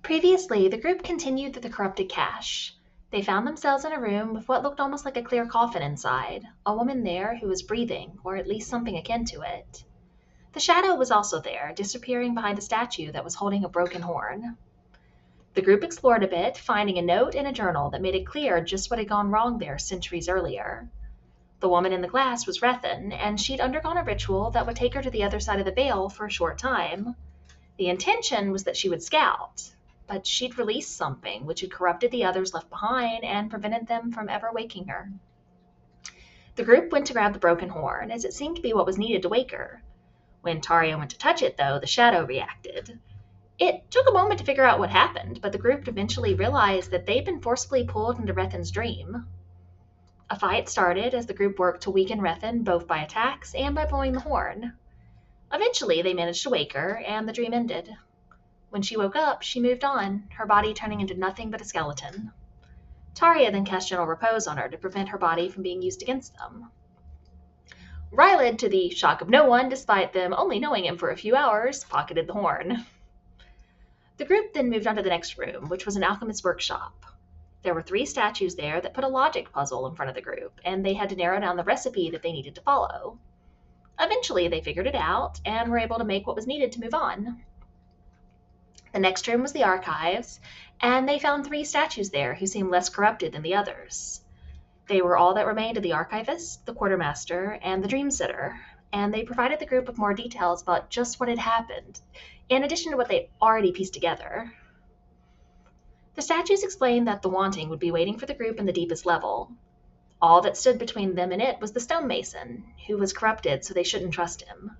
Previously, the group continued through the corrupted cache. They found themselves in a room with what looked almost like a clear coffin inside, a woman there who was breathing, or at least something akin to it. The shadow was also there, disappearing behind a statue that was holding a broken horn. The group explored a bit, finding a note in a journal that made it clear just what had gone wrong there centuries earlier. The woman in the glass was Rethan, and she'd undergone a ritual that would take her to the other side of the veil for a short time. The intention was that she would scout, but she'd released something which had corrupted the others left behind and prevented them from ever waking her. The group went to grab the broken horn, as it seemed to be what was needed to wake her. When Taria went to touch it, though, the shadow reacted. It took a moment to figure out what happened, but the group eventually realized that they'd been forcibly pulled into Rethan's dream. A fight started as the group worked to weaken Rethan both by attacks and by blowing the horn. Eventually, they managed to wake her, and the dream ended. When she woke up, she moved on, her body turning into nothing but a skeleton. Taria then cast gentle repose on her to prevent her body from being used against them. Rylid, to the shock of no one, despite them only knowing him for a few hours, pocketed the horn. The group then moved on to the next room, which was an alchemist's workshop. There were 3 statues there that put a logic puzzle in front of the group, and they had to narrow down the recipe that they needed to follow. Eventually, they figured it out and were able to make what was needed to move on. The next room was the archives, and they found 3 statues there who seemed less corrupted than the others. They were all that remained of the archivist, the quartermaster, and the dream sitter, and they provided the group with more details about just what had happened, in addition to what they'd already pieced together. The statues explained that the Wanting would be waiting for the group in the deepest level. All that stood between them and it was the stonemason, who was corrupted so they shouldn't trust him.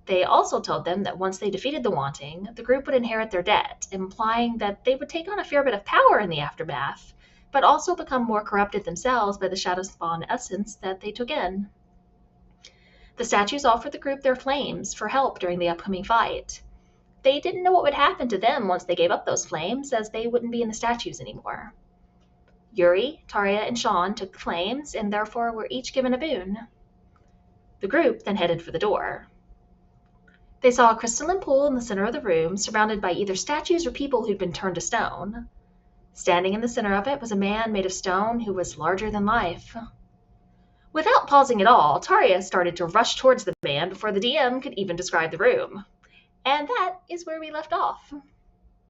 They also told them that once they defeated the Wanting, the group would inherit their debt, implying that they would take on a fair bit of power in the aftermath, but also become more corrupted themselves by the Shadowspawn essence that they took in. The statues offered the group their flames for help during the upcoming fight. They didn't know what would happen to them once they gave up those flames, as they wouldn't be in the statues anymore. Yuri, Taria, and Sean took the flames, and therefore were each given a boon. The group then headed for the door. They saw a crystalline pool in the center of the room, surrounded by either statues or people who'd been turned to stone. Standing in the center of it was a man made of stone who was larger than life. Without pausing at all, Taria started to rush towards the man before the DM could even describe the room. And that is where we left off.